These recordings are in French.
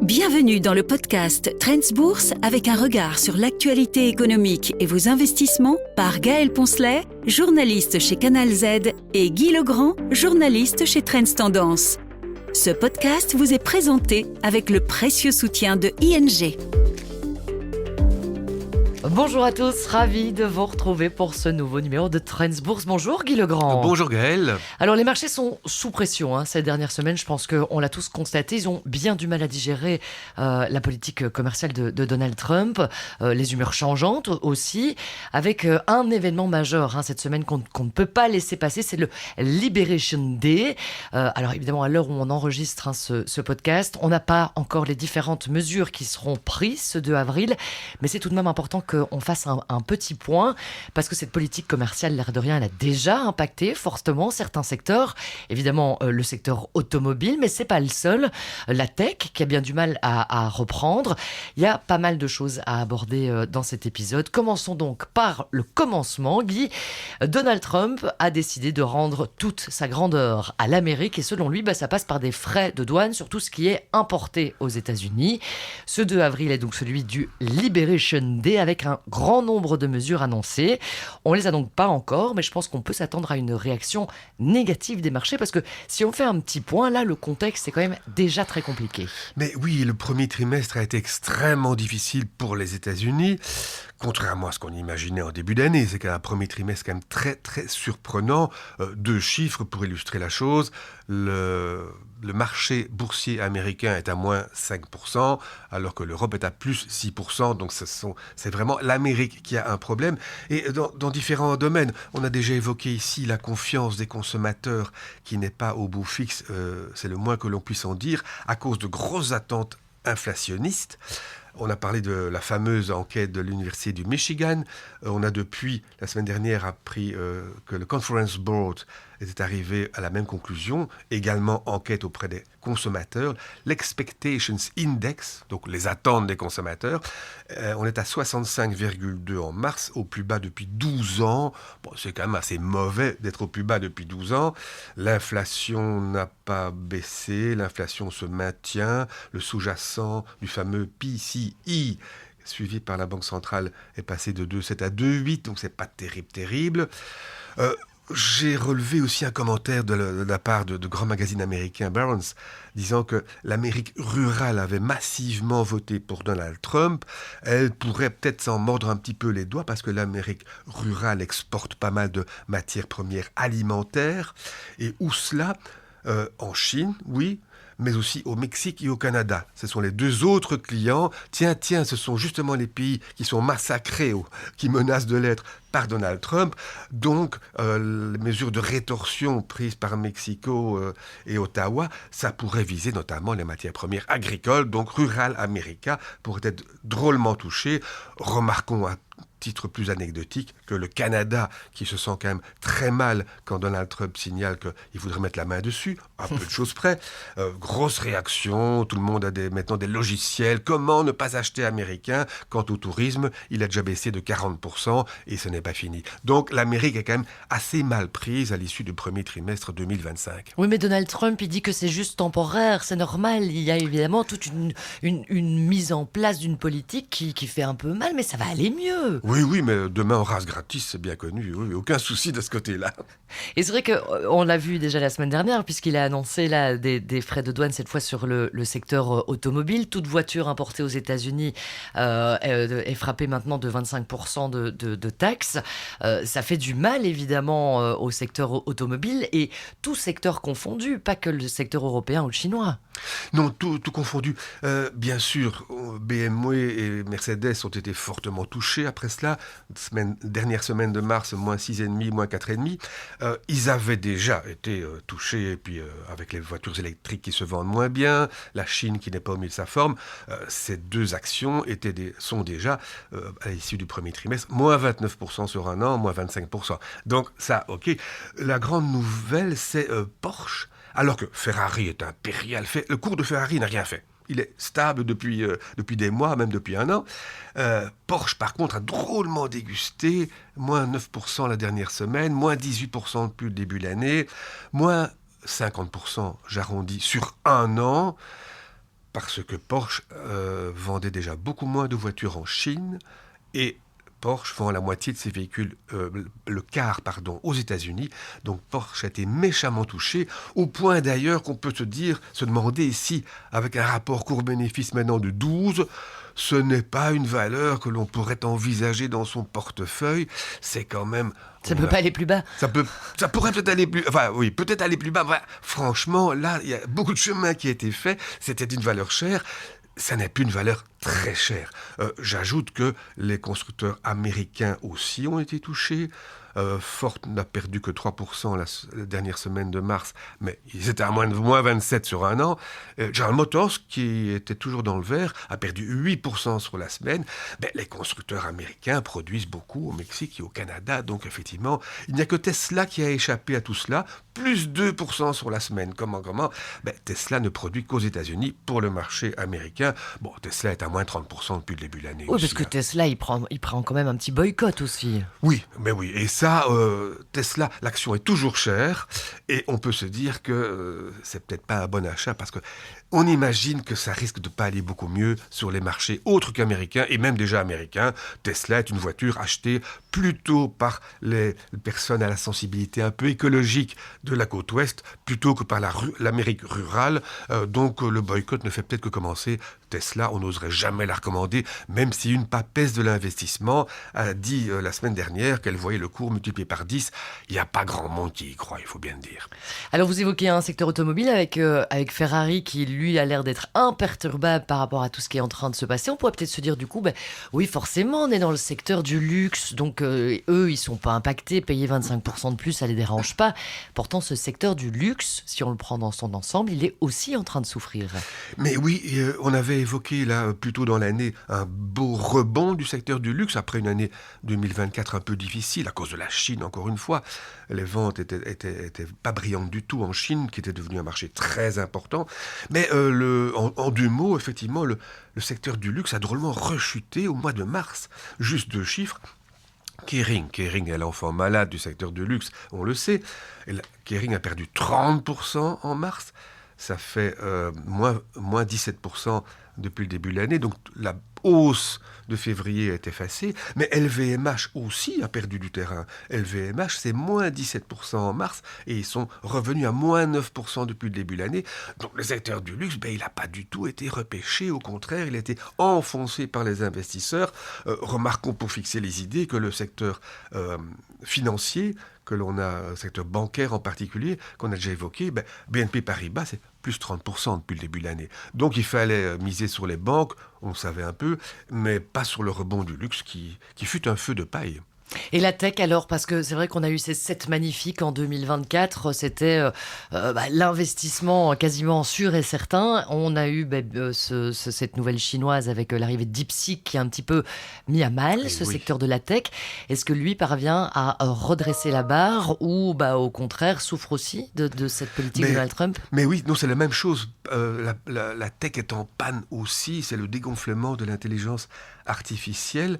Bienvenue dans le podcast Trends Bourse avec un regard sur l'actualité économique et vos investissements par Gaël Poncelet, journaliste chez Canal Z, et Guy Legrand, journaliste chez Trends Tendance. Ce podcast vous est présenté avec le précieux soutien de ING. Bonjour à tous, ravi de vous retrouver pour ce nouveau numéro de Trends Bourse. Bonjour Guy Legrand. Bonjour Gaël. Alors les marchés sont sous pression ces dernières semaines, je pense qu'on l'a tous constaté. Ils ont bien du mal à digérer la politique commerciale de Donald Trump, les humeurs changeantes aussi, avec un événement majeur cette semaine qu'on ne peut pas laisser passer, c'est le Liberation Day. Alors évidemment, à l'heure où on enregistre ce podcast, on n'a pas encore les différentes mesures qui seront prises ce 2 avril, mais c'est tout de même important qu'on fasse un petit point, parce que cette politique commerciale, l'air de rien, elle a déjà impacté fortement certains secteurs. Évidemment, le secteur automobile, mais c'est pas le seul. La tech, qui a bien du mal à reprendre. Il y a pas mal de choses à aborder dans cet épisode. Commençons donc par le commencement, Guy. Donald Trump a décidé de rendre toute sa grandeur à l'Amérique, et selon lui, ça passe par des frais de douane sur tout ce qui est importé aux États-Unis. Ce 2 avril est donc celui du Liberation Day, avec un grand nombre de mesures annoncées. On ne les a donc pas encore, mais je pense qu'on peut s'attendre à une réaction négative des marchés, parce que si on fait un petit point, là, le contexte est quand même déjà très compliqué. Mais oui, le premier trimestre a été extrêmement difficile pour les États-Unis, contrairement à ce qu'on imaginait en début d'année. C'est qu'un premier trimestre quand même très très surprenant. 2 chiffres pour illustrer la chose. Le marché boursier américain est à moins 5%, alors que l'Europe est à plus 6%. Donc c'est vraiment l'Amérique qui a un problème. Et dans différents domaines, on a déjà évoqué ici la confiance des consommateurs qui n'est pas au bout fixe, c'est le moins que l'on puisse en dire, à cause de grosses attentes inflationnistes. On a parlé de la fameuse enquête de l'Université du Michigan. On a depuis, la semaine dernière, appris que le Conference Board était arrivé à la même conclusion. Également, enquête auprès des consommateurs. L'Expectations Index, donc les attentes des consommateurs, on est à 65,2 en mars, au plus bas depuis 12 ans. Bon, c'est quand même assez mauvais d'être au plus bas depuis 12 ans. L'inflation n'a pas baissé, l'inflation se maintient. Le sous-jacent du fameux PCE, suivi par la Banque centrale, est passé de 2,7 à 2,8, donc c'est pas terrible. J'ai relevé aussi un commentaire de la part de grands magazines américains, Barron's, disant que l'Amérique rurale avait massivement voté pour Donald Trump. Elle pourrait peut-être s'en mordre un petit peu les doigts, parce que l'Amérique rurale exporte pas mal de matières premières alimentaires. Et où cela ? En Chine, oui, mais aussi au Mexique et au Canada. Ce sont les 2 autres clients. Tiens, ce sont justement les pays qui sont massacrés, qui menacent de l'être, par Donald Trump. Donc, les mesures de rétorsion prises par Mexico et Ottawa, ça pourrait viser notamment les matières premières agricoles, donc Rural America pourrait être drôlement touché. Remarquons à titre plus anecdotique que le Canada, qui se sent quand même très mal quand Donald Trump signale qu'il voudrait mettre la main dessus, à peu de choses près. Grosse réaction, tout le monde a maintenant des logiciels. Comment ne pas acheter américain? Quant au tourisme, il a déjà baissé de 40% et ce n'est pas fini. Donc l'Amérique est quand même assez mal prise à l'issue du premier trimestre 2025. Oui, mais Donald Trump, il dit que c'est juste temporaire, c'est normal. Il y a évidemment toute une mise en place d'une politique qui fait un peu mal, mais ça va aller mieux. Oui, mais demain on rase gratis, c'est bien connu. Oui, aucun souci de ce côté-là. Et c'est vrai qu'on l'a vu déjà la semaine dernière, puisqu'il a annoncé là, des frais de douane, cette fois sur le secteur automobile. Toute voiture importée aux États-Unis est frappée maintenant de 25% de taxes. Ça fait du mal évidemment au secteur automobile, et tout secteur confondu, pas que le secteur européen ou le chinois. Non, tout confondu. Bien sûr, BMW et Mercedes ont été fortement touchés après cela. Dernière semaine de mars, moins 6,5, moins 4,5. Ils avaient déjà été touchés, et puis avec les voitures électriques qui se vendent moins bien, la Chine qui n'est pas au mieux de sa forme, ces 2 actions sont déjà, à l'issue du premier trimestre, moins 29% sur un an, moins 25%. Donc ça, ok. La grande nouvelle, c'est Porsche. Alors que Ferrari est impérial, le cours de Ferrari n'a rien fait. Il est stable depuis des mois, même depuis un an. Porsche, par contre, a drôlement dégusté. Moins 9% la dernière semaine, moins 18% depuis le début de l'année, moins 50%, j'arrondis, sur un an, parce que Porsche vendait déjà beaucoup moins de voitures en Chine, et Porsche vend la moitié de ses véhicules, le quart, aux États-Unis. Donc Porsche a été méchamment touché, au point d'ailleurs qu'on peut se demander si, avec un rapport cours-bénéfice maintenant de 12, ce n'est pas une valeur que l'on pourrait envisager dans son portefeuille. C'est quand même... Ça ne peut pas aller plus bas. Ça pourrait peut-être aller plus... Enfin, oui, peut-être aller plus bas. Enfin, franchement, là, il y a beaucoup de chemin qui a été fait. C'était une valeur chère. Ça n'est plus une valeur très chère. J'ajoute que les constructeurs américains aussi ont été touchés. Ford n'a perdu que 3% la dernière semaine de mars, mais ils étaient à moins 27 sur un an. General Motors, qui était toujours dans le vert, a perdu 8% sur la semaine. Les constructeurs américains produisent beaucoup au Mexique et au Canada, donc effectivement, il n'y a que Tesla qui a échappé à tout cela, plus 2% sur la semaine. Comment Tesla ne produit qu'aux États-Unis pour le marché américain. Bon, Tesla est à moins 30% depuis le début de l'année. Oui, aussi, parce que Tesla, il prend quand même un petit boycott aussi. Oui, et ça, Tesla, l'action est toujours chère, et on peut se dire que c'est peut-être pas un bon achat, parce que on imagine que ça risque de pas aller beaucoup mieux sur les marchés autres qu'américains, et même déjà américains. Tesla est une voiture achetée plutôt par les personnes à la sensibilité un peu écologique de la côte ouest, plutôt que par l'Amérique rurale. Donc le boycott ne fait peut-être que commencer. Tesla, on n'oserait jamais la recommander, même si une papesse de l'investissement a dit la semaine dernière qu'elle voyait le cours multiplié par 10. Il n'y a pas grand monde qui y croit, il faut bien le dire. Alors vous évoquez un secteur automobile avec Ferrari qui, lui, a l'air d'être imperturbable par rapport à tout ce qui est en train de se passer. On pourrait peut-être se dire du coup, oui, forcément, on est dans le secteur du luxe, donc eux, ils ne sont pas impactés, payer 25% de plus, ça ne les dérange pas. Pourtant, ce secteur du luxe, si on le prend dans son ensemble, il est aussi en train de souffrir. Mais oui, on avait évoqué là, plus tôt dans l'année, un beau rebond du secteur du luxe après une année 2024 un peu difficile, à cause de la Chine, encore une fois. Les ventes étaient pas brillantes du tout en Chine, qui était devenu un marché très important. Mais en 2 mots, effectivement, le secteur du luxe a drôlement rechuté au mois de mars. Juste 2 chiffres. Kering est l'enfant malade du secteur du luxe, on le sait. Kering a perdu 30% en mars. Ça fait moins 17% depuis le début de l'année. Donc la hausse de février est effacée. Mais LVMH aussi a perdu du terrain. LVMH, c'est moins 17% en mars et ils sont revenus à moins 9% depuis le début de l'année. Donc le secteur du luxe, il n'a pas du tout été repêché. Au contraire, il a été enfoncé par les investisseurs. Remarquons pour fixer les idées que le secteur financier, que l'on a, le secteur bancaire en particulier, qu'on a déjà évoqué, BNP Paribas, c'est plus 30% depuis le début de l'année. Donc il fallait miser sur les banques, on le savait un peu, mais pas sur le rebond du luxe qui fut un feu de paille. Et la tech alors, parce que c'est vrai qu'on a eu ces 7 magnifiques en 2024, c'était l'investissement quasiment sûr et certain. On a eu cette nouvelle chinoise avec l'arrivée de DeepSeek qui a un petit peu mis à mal secteur de la tech. Est-ce que lui parvient à redresser la barre ou au contraire souffre aussi de cette politique de Donald Trump ? Mais oui, non, c'est la même chose. La tech est en panne aussi, c'est le dégonflement de l'intelligence artificielle.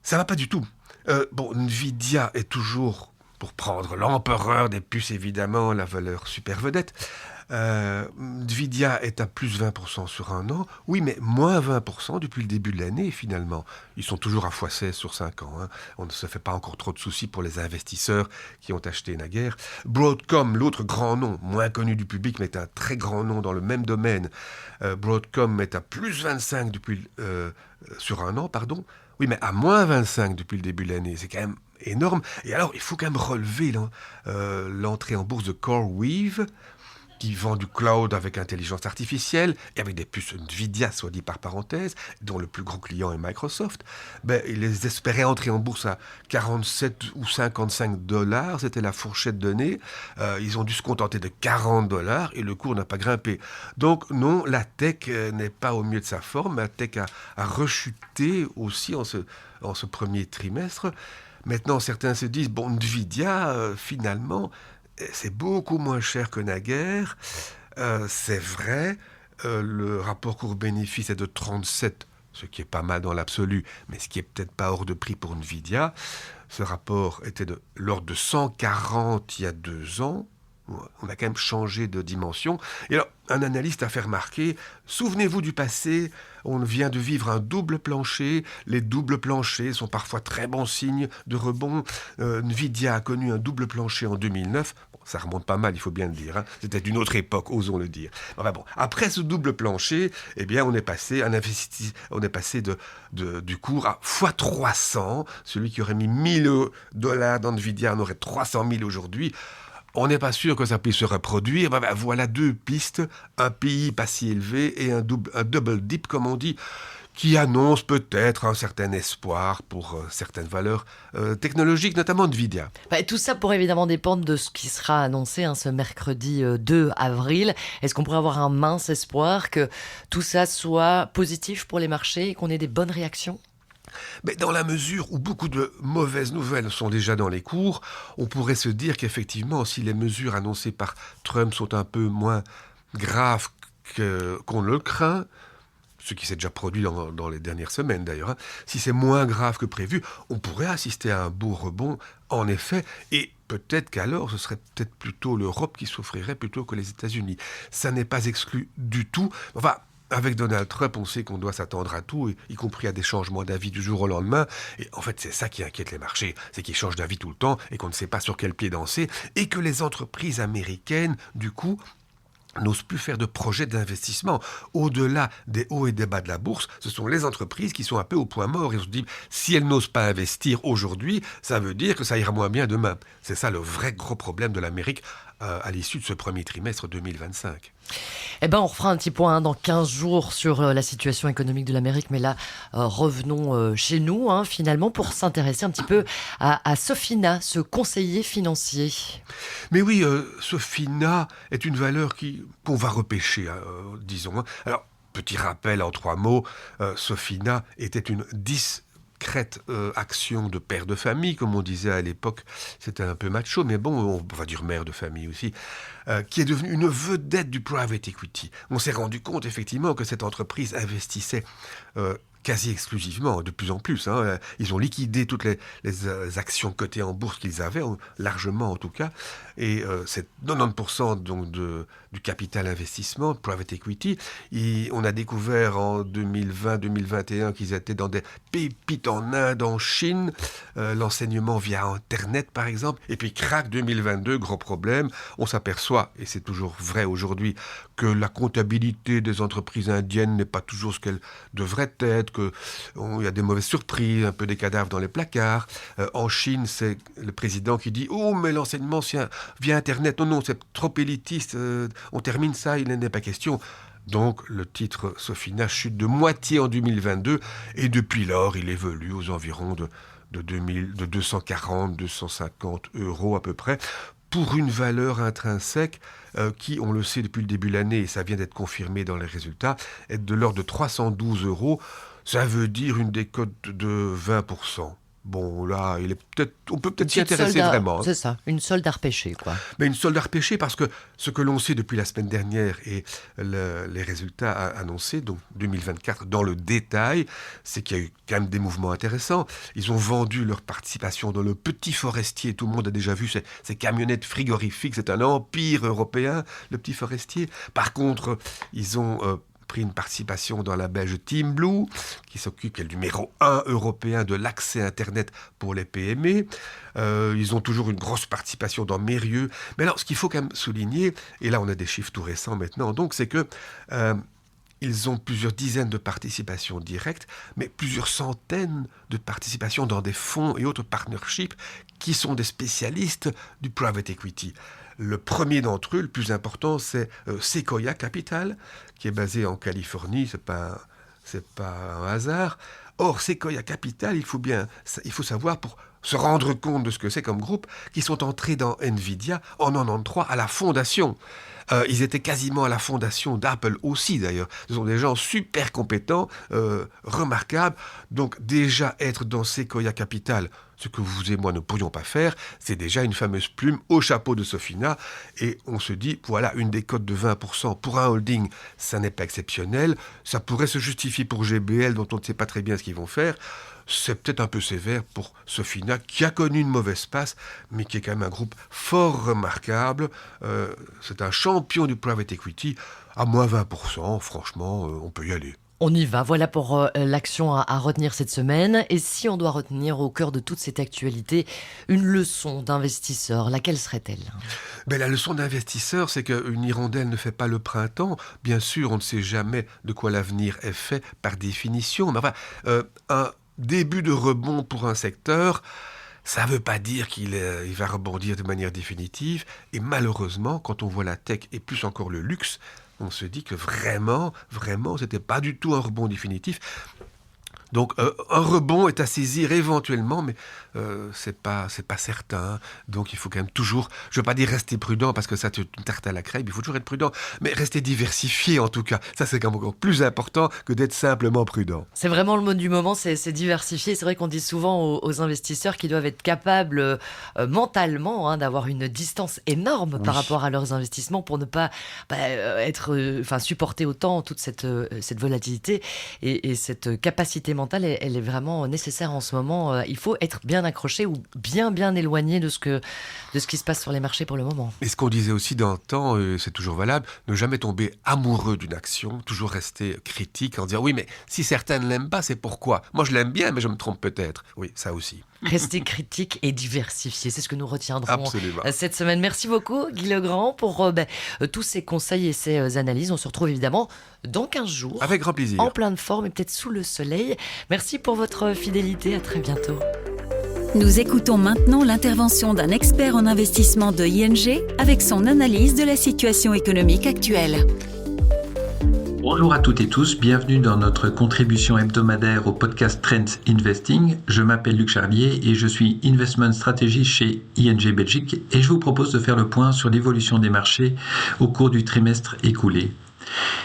Ça va pas du tout. Nvidia est toujours, pour prendre l'empereur des puces évidemment, la valeur super vedette. Nvidia est à plus 20% sur un an. Oui, mais moins 20% depuis le début de l'année finalement. Ils sont toujours à x16 sur 5 ans. On ne se fait pas encore trop de soucis pour les investisseurs qui ont acheté naguère. Broadcom, l'autre grand nom, moins connu du public, mais est un très grand nom dans le même domaine. Broadcom est à plus 25 sur un an, pardon. Oui, mais à moins 25 depuis le début de l'année, c'est quand même énorme. Et alors, il faut quand même relever l'entrée en bourse de CoreWeave, qui vend du cloud avec intelligence artificielle et avec des puces Nvidia, soit dit par parenthèse, dont le plus gros client est Microsoft. Ils espéraient entrer en bourse à 47 ou 55 $, c'était la fourchette donnée. Ils ont dû se contenter de 40 $ et le cours n'a pas grimpé. Donc non, la tech n'est pas au mieux de sa forme. La tech a rechuté aussi en ce premier trimestre. Maintenant, certains se disent, Nvidia, finalement, c'est beaucoup moins cher que naguère. C'est vrai, le rapport cours-bénéfice est de 37, ce qui est pas mal dans l'absolu, mais ce qui est peut-être pas hors de prix pour Nvidia. Ce rapport était de l'ordre de 140 il y a 2 ans. On a quand même changé de dimension. Et alors, un analyste a fait remarquer, souvenez-vous du passé, on vient de vivre un double plancher. Les doubles planchers sont parfois très bons signes de rebond. Nvidia a connu un double plancher en 2009. Bon, ça remonte pas mal, il faut bien le dire. C'était une autre époque, osons le dire. Enfin bon, après ce double plancher, eh bien, on est passé du cours à x300. Celui qui aurait mis $1,000 dans Nvidia en aurait 300 000 aujourd'hui. On n'est pas sûr que ça puisse se reproduire. Voilà deux pistes, un PI pas si élevé et un double dip, comme on dit, qui annonce peut-être un certain espoir pour certaines valeurs technologiques, notamment Nvidia. Tout ça pourrait évidemment dépendre de ce qui sera annoncé ce mercredi 2 avril. Est-ce qu'on pourrait avoir un mince espoir que tout ça soit positif pour les marchés et qu'on ait des bonnes réactions ? Mais dans la mesure où beaucoup de mauvaises nouvelles sont déjà dans les cours, on pourrait se dire qu'effectivement, si les mesures annoncées par Trump sont un peu moins graves qu'on le craint, ce qui s'est déjà produit dans les dernières semaines d'ailleurs, si c'est moins grave que prévu, on pourrait assister à un beau rebond, en effet, et peut-être qu'alors ce serait peut-être plutôt l'Europe qui souffrirait plutôt que les États-Unis. Ça n'est pas exclu du tout. Enfin, avec Donald Trump, on sait qu'on doit s'attendre à tout, y compris à des changements d'avis du jour au lendemain. Et en fait, c'est ça qui inquiète les marchés, c'est qu'ils changent d'avis tout le temps et qu'on ne sait pas sur quel pied danser, et que les entreprises américaines, du coup, n'osent plus faire de projets d'investissement. Au-delà des hauts et des bas de la bourse, ce sont les entreprises qui sont un peu au point mort. Et on se dit, si elles n'osent pas investir aujourd'hui, ça veut dire que ça ira moins bien demain. C'est ça le vrai gros problème de l'Amérique à l'issue de ce premier trimestre 2025. On refera un petit point dans 15 jours sur la situation économique de l'Amérique. Mais là, revenons chez nous, finalement, pour s'intéresser un petit peu à Sofina, ce conseiller financier. Mais oui, Sofina est une valeur qu'on va repêcher, disons. Alors, petit rappel en 3 mots, Sofina était une discrète action de père de famille, comme on disait à l'époque. C'était un peu macho, mais bon, on va dire mère de famille aussi, qui est devenue une vedette du private equity. On s'est rendu compte effectivement que cette entreprise investissait quasi exclusivement, de plus en plus. Ils ont liquidé toutes les actions cotées en bourse qu'ils avaient, largement en tout cas, et c'est 90% donc du capital investissement, private equity. On a découvert en 2020-2021 qu'ils étaient dans des pépites en Inde, en Chine, l'enseignement via Internet par exemple, et puis crac 2022, gros problème, on s'aperçoit, et c'est toujours vrai aujourd'hui, que la comptabilité des entreprises indiennes n'est pas toujours ce qu'elle devrait être, qu'il y a des mauvaises surprises, un peu des cadavres dans les placards. En Chine, c'est le président qui dit « Oh, mais l'enseignement via Internet, non, c'est trop élitiste, on termine ça, il n'en est pas question ». Donc, le titre Sofina chute de moitié en 2022, et depuis lors, il évolue aux environs de 240-250 € à peu près, pour une valeur intrinsèque qui, on le sait depuis le début de l'année, et ça vient d'être confirmé dans les résultats, est de l'ordre de 312 €. Ça veut dire une décote de 20%. Bon, là, on peut peut-être s'y intéresser vraiment. C'est ça, une solde à repêcher, quoi. Mais une solde à repêcher parce que ce que l'on sait depuis la semaine dernière et les résultats annoncés, donc 2024, dans le détail, c'est qu'il y a eu quand même des mouvements intéressants. Ils ont vendu leur participation dans le Petit Forestier. Tout le monde a déjà vu ces camionnettes frigorifiques. C'est un empire européen, le Petit Forestier. Par contre, ils ont pris une participation dans la belge Team Blue, qui est le numéro 1 européen de l'accès Internet pour les PME. Ils ont toujours une grosse participation dans Mérieux. Mais alors, ce qu'il faut quand même souligner, et là on a des chiffres tout récents maintenant, donc c'est que ils ont plusieurs dizaines de participations directes, mais plusieurs centaines de participations dans des fonds et autres partnerships qui sont des spécialistes du private equity. Le premier d'entre eux, le plus important, c'est Sequoia Capital, qui est basé en Californie. C'est pas un hasard. Or, Sequoia Capital, il faut savoir, pour se rendre compte de ce que c'est comme groupe, qu'ils sont entrés dans Nvidia en 1993 à la fondation. Ils étaient quasiment à la fondation d'Apple aussi d'ailleurs. Ce sont des gens super compétents, remarquables. Donc déjà être dans Sequoia Capital, ce que vous et moi ne pourrions pas faire, c'est déjà une fameuse plume au chapeau de Sofina. Et on se dit, voilà, une décote de 20% pour un holding, ça n'est pas exceptionnel. Ça pourrait se justifier pour GBL, dont on ne sait pas très bien ce qu'ils vont faire. C'est peut-être un peu sévère pour Sofina, qui a connu une mauvaise passe, mais qui est quand même un groupe fort remarquable. C'est un champion du private equity. À moins 20%, franchement, on peut y aller. On y va, voilà pour l'action à retenir cette semaine. Et si on doit retenir au cœur de toute cette actualité une leçon d'investisseur, laquelle serait-elle ? La leçon d'investisseur, c'est qu'une hirondelle ne fait pas le printemps. Bien sûr, on ne sait jamais de quoi l'avenir est fait par définition. Mais enfin, un début de rebond pour un secteur, ça ne veut pas dire qu'il va rebondir de manière définitive. Et malheureusement, quand on voit la tech et plus encore le luxe, on se dit que vraiment, c'était pas du tout un rebond définitif. Donc un rebond est à saisir éventuellement, mais c'est pas certain. Donc il faut quand même toujours, je veux pas dire rester prudent parce que ça c'est une tarte à la crème, il faut toujours être prudent, mais rester diversifié en tout cas. Ça c'est quand même encore plus important que d'être simplement prudent. C'est vraiment le mot du moment, c'est diversifier. C'est vrai qu'on dit souvent aux investisseurs qu'ils doivent être capables mentalement d'avoir une distance énorme par rapport à leurs investissements pour ne pas supporter autant toute cette volatilité et cette capacité mentale. Elle est vraiment nécessaire en ce moment. Il faut être bien accroché ou bien éloigné de ce qui se passe sur les marchés pour le moment. Et ce qu'on disait aussi dans le temps, c'est toujours valable, ne jamais tomber amoureux d'une action, toujours rester critique en disant oui, mais si certains ne l'aiment pas, c'est pourquoi ? Moi, je l'aime bien, mais je me trompe peut-être. Oui, ça aussi. Rester critique et diversifié, c'est ce que nous retiendrons Absolument. Cette semaine. Merci beaucoup, Guy Legrand, pour tous ces conseils et ces analyses. On se retrouve évidemment dans 15 jours. Avec grand plaisir. En pleine forme et peut-être sous le soleil. Merci pour votre fidélité. À très bientôt. Nous écoutons maintenant l'intervention d'un expert en investissement de ING avec son analyse de la situation économique actuelle. Bonjour à toutes et tous, bienvenue dans notre contribution hebdomadaire au podcast Trends Investing. Je m'appelle Luc Charlier et je suis Investment Strategist chez ING Belgique et je vous propose de faire le point sur l'évolution des marchés au cours du trimestre écoulé.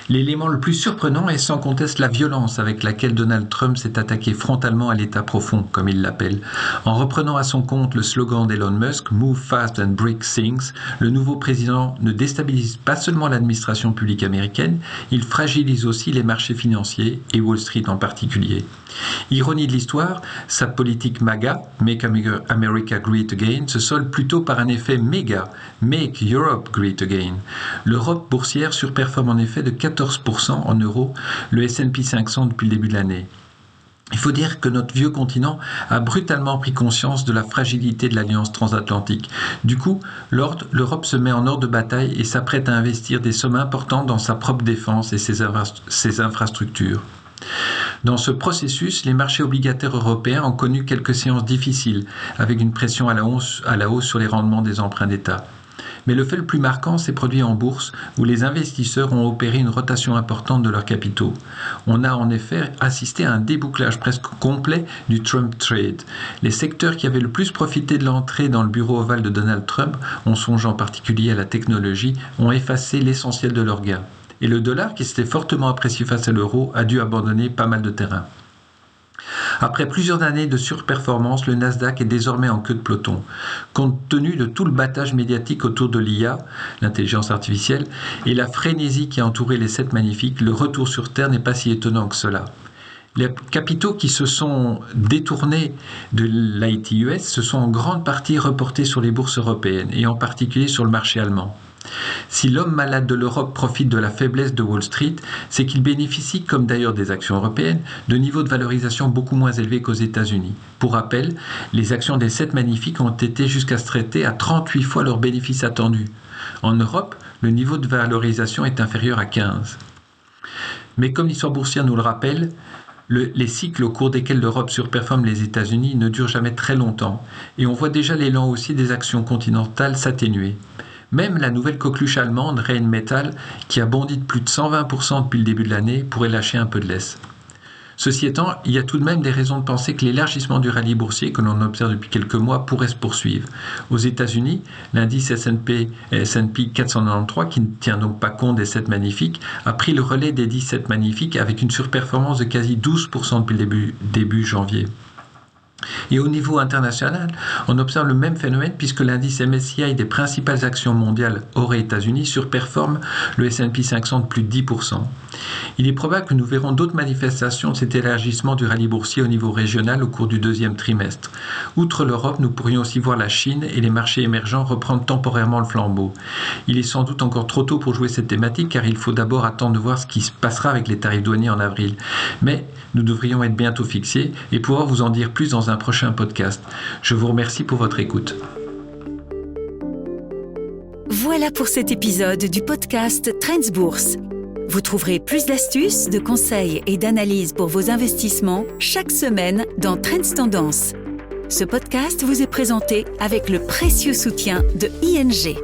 L'élément le plus surprenant est sans conteste la violence avec laquelle Donald Trump s'est attaqué frontalement à l'État profond, comme il l'appelle. En reprenant à son compte le slogan d'Elon Musk, « Move fast and break things », le nouveau président ne déstabilise pas seulement l'administration publique américaine, il fragilise aussi les marchés financiers et Wall Street en particulier. Ironie de l'histoire, sa politique MAGA, « Make America Great Again », se solde plutôt par un effet méga, « Make Europe Great Again ». L'Europe boursière surperforme en effet de 14% en euros le S&P 500 depuis le début de l'année. Il faut dire que notre vieux continent a brutalement pris conscience de la fragilité de l'alliance transatlantique. Du coup, l'Europe se met en ordre de bataille et s'apprête à investir des sommes importantes dans sa propre défense et ses infrastructures. Dans ce processus, les marchés obligataires européens ont connu quelques séances difficiles, avec une pression à la hausse sur les rendements des emprunts d'État. Mais le fait le plus marquant s'est produit en bourse, où les investisseurs ont opéré une rotation importante de leurs capitaux. On a en effet assisté à un débouclage presque complet du Trump Trade. Les secteurs qui avaient le plus profité de l'entrée dans le bureau ovale de Donald Trump, on songe en particulier à la technologie, ont effacé l'essentiel de leurs gains. Et le dollar, qui s'était fortement apprécié face à l'euro, a dû abandonner pas mal de terrain. Après plusieurs années de surperformance, le Nasdaq est désormais en queue de peloton. Compte tenu de tout le battage médiatique autour de l'IA, l'intelligence artificielle, et la frénésie qui a entouré les 7 magnifiques, le retour sur Terre n'est pas si étonnant que cela. Les capitaux qui se sont détournés de l'IT-US se sont en grande partie reportés sur les bourses européennes, et en particulier sur le marché allemand. Si l'homme malade de l'Europe profite de la faiblesse de Wall Street, c'est qu'il bénéficie, comme d'ailleurs des actions européennes, de niveaux de valorisation beaucoup moins élevés qu'aux États-Unis. Pour rappel, les actions des 7 magnifiques ont été jusqu'à se traiter à 38 fois leurs bénéfices attendus. En Europe, le niveau de valorisation est inférieur à 15. Mais comme l'histoire boursière nous le rappelle, les cycles au cours desquels l'Europe surperforme les États-Unis ne durent jamais très longtemps, et on voit déjà l'élan aussi des actions continentales s'atténuer. Même la nouvelle coqueluche allemande, Rheinmetall, qui a bondi de plus de 120% depuis le début de l'année, pourrait lâcher un peu de laisse. Ceci étant, il y a tout de même des raisons de penser que l'élargissement du rallye boursier que l'on observe depuis quelques mois pourrait se poursuivre. Aux États-Unis, l'indice S&P 493, qui ne tient donc pas compte des 7 magnifiques, a pris le relais des 17 magnifiques avec une surperformance de quasi 12% depuis le début janvier. Et au niveau international, on observe le même phénomène puisque l'indice MSCI des principales actions mondiales hors États-Unis surperforme le S&P 500 de plus de 10%. Il est probable que nous verrons d'autres manifestations de cet élargissement du rallye boursier au niveau régional au cours du deuxième trimestre. Outre l'Europe, nous pourrions aussi voir la Chine et les marchés émergents reprendre temporairement le flambeau. Il est sans doute encore trop tôt pour jouer cette thématique car il faut d'abord attendre de voir ce qui se passera avec les tarifs douaniers en avril. Mais nous devrions être bientôt fixés et pouvoir vous en dire plus dans un prochain podcast. Je vous remercie pour votre écoute. Voilà pour cet épisode du podcast Trends Bourse. Vous trouverez plus d'astuces, de conseils et d'analyses pour vos investissements chaque semaine dans Trends Tendance. Ce podcast vous est présenté avec le précieux soutien de ING.